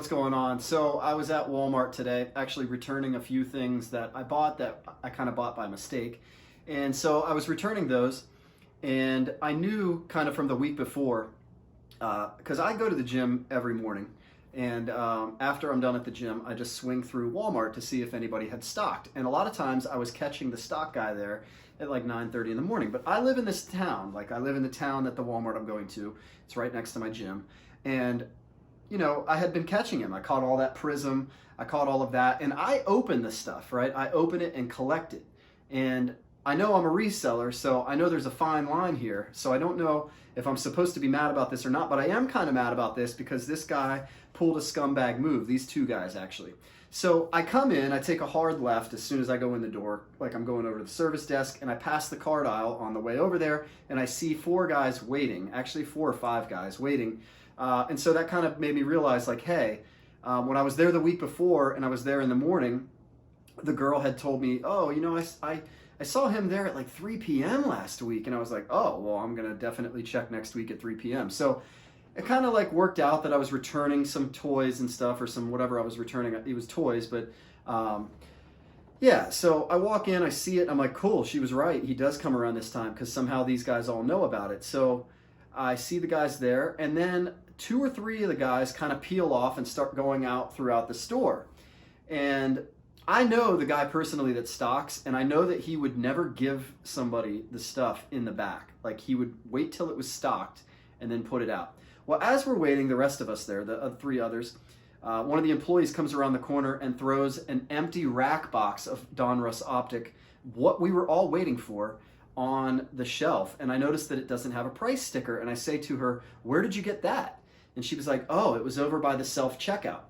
going on? So I was at Walmart today, actually returning a few things that I bought that I kind of bought by mistake. And so I was returning those, and I knew kind of from the week before, because I go to the gym every morning, and after I'm done at the gym, I just swing through Walmart to see if anybody had stocked. And a lot of times I was catching the stock guy there at like 9:30 in the morning. But I live in this town, like I live in the town that the Walmart I'm going to. It's right next to my gym. And I had been catching him. I caught all that Prism, I caught all of that, and I open the stuff, right? I open it and collect it. And I know I'm a reseller, so I know there's a fine line here. So I don't know if I'm supposed to be mad about this or not, but I am kind of mad about this because this guy pulled a scumbag move, these two guys actually. So I come in, I take a hard left as soon as I go in the door, like I'm going over to the service desk, and I pass the card aisle on the way over there, and I see four guys waiting, actually 4 or 5 guys waiting. And so that kind of made me realize, like, hey, when I was there the week before and I was there in the morning, the girl had told me, oh, I saw him there at like 3 p.m. last week. And I was like, oh, well, I'm going to definitely check next week at 3 p.m. So it kind of like worked out that I was returning some toys and stuff, or some whatever I was returning. It was toys, but yeah. So I walk in, I see it. I'm like, cool, she was right. He does come around this time because somehow these guys all know about it. So I see the guys there, and then 2 or 3 of the guys kind of peel off and start going out throughout the store. And I know the guy personally that stocks, and I know that he would never give somebody the stuff in the back. Like, he would wait till it was stocked and then put it out. Well, as we're waiting, the rest of us there, the 3 others, one of the employees comes around the corner and throws an empty rack box of Donruss Optic, what we were all waiting for, on the shelf. And I noticed that it doesn't have a price sticker. And I say to her, where did you get that? And she was like, oh, it was over by the self-checkout.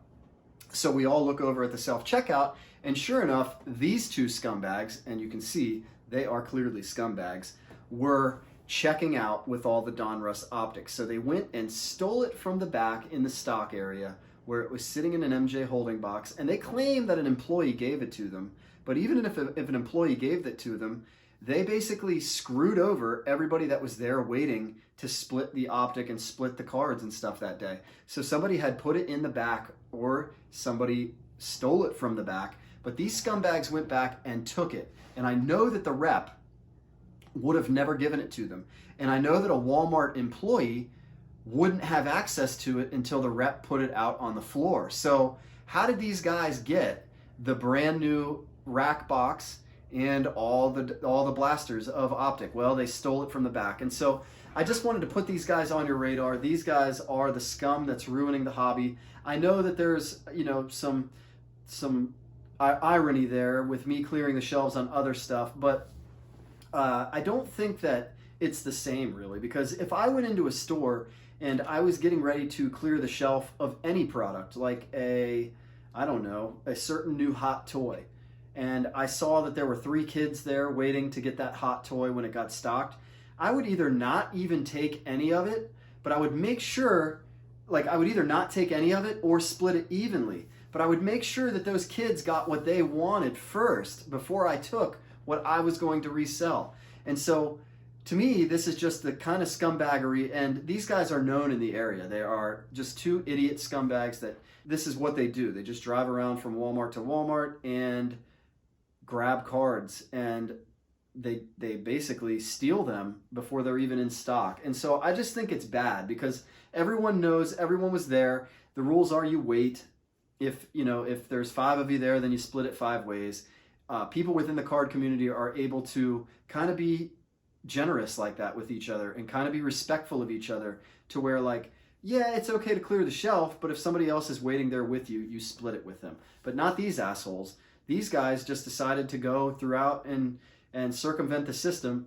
So we all look over at the self-checkout, and sure enough, these 2 scumbags, and you can see they are clearly scumbags, were checking out with all the Donruss Optics. So they went and stole it from the back in the stock area where it was sitting in an MJ holding box, and they claim that an employee gave it to them. But even if an employee gave it to them, they basically screwed over everybody that was there waiting to split the optic and split the cards and stuff that day. So somebody had put it in the back, or somebody stole it from the back, but these scumbags went back and took it. And I know that the rep would have never given it to them. And I know that a Walmart employee wouldn't have access to it until the rep put it out on the floor. So how did these guys get the brand new rack box and all the blasters of optic? Well, they stole it from the back. And so I just wanted to put these guys on your radar. These guys are the scum that's ruining the hobby. I know that there's some irony there with me clearing the shelves on other stuff, but I don't think that it's the same really, because if I went into a store and I was getting ready to clear the shelf of any product, like a certain new hot toy, and I saw that there were 3 kids there waiting to get that hot toy when it got stocked, I would either not even take any of it, but I would make sure, like I would either not take any of it or split it evenly. But I would make sure that those kids got what they wanted first before I took what I was going to resell. And so to me, this is just the kind of scumbaggery, and these guys are known in the area. They are just 2 idiot scumbags that this is what they do. They just drive around from Walmart to Walmart and grab cards, and they basically steal them before they're even in stock. And so I just think it's bad because everyone knows, everyone was there. The rules are you wait. If there's 5 of you there, then you split it 5 ways. People within the card community are able to kind of be generous like that with each other and kind of be respectful of each other, to where, like, yeah, it's okay to clear the shelf, but if somebody else is waiting there with you, you split it with them. But not these assholes. These guys just decided to go throughout and circumvent the system.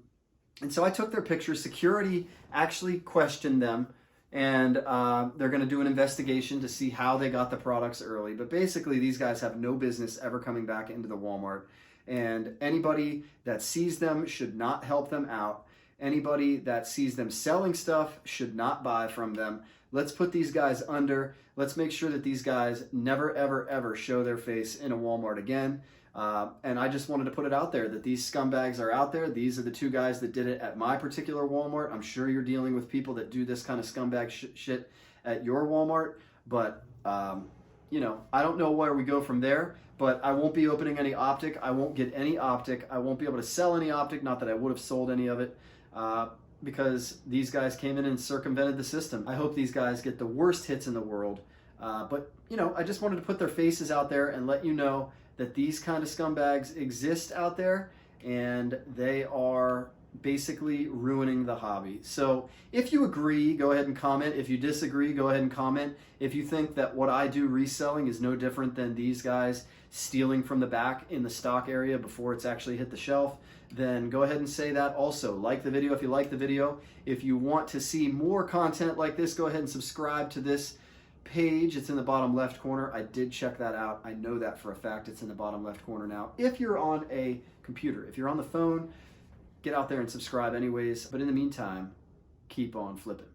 And so I took their pictures. Security actually questioned them, and they're going to do an investigation to see how they got the products early. But basically, these guys have no business ever coming back into the Walmart. And anybody that sees them should not help them out. Anybody that sees them selling stuff should not buy from them. Let's put these guys under. Let's make sure that these guys never, ever, ever show their face in a Walmart again. And I just wanted to put it out there that these scumbags are out there. These are the 2 guys that did it at my particular Walmart. I'm sure you're dealing with people that do this kind of scumbag shit at your Walmart. But you know, I don't know where we go from there, but I won't be opening any optic. I won't get any optic. I won't be able to sell any optic, not that I would have sold any of it, because these guys came in and circumvented the system. I hope these guys get the worst hits in the world. But, you know, I just wanted to put their faces out there and let you know that these kind of scumbags exist out there, and they are basically ruining the hobby. So if you agree, go ahead and comment. If you disagree, go ahead and comment. If you think that what I do reselling is no different than these guys stealing from the back in the stock area before it's actually hit the shelf, then go ahead and say that also. Like the video if you like the video. If you want to see more content like this, go ahead and subscribe to this page. It's in the bottom left corner. I did check that out. I know that for a fact. It's in the bottom left corner now. If you're on a computer, if you're on the phone, get out there and subscribe anyways. But in the meantime, keep on flipping.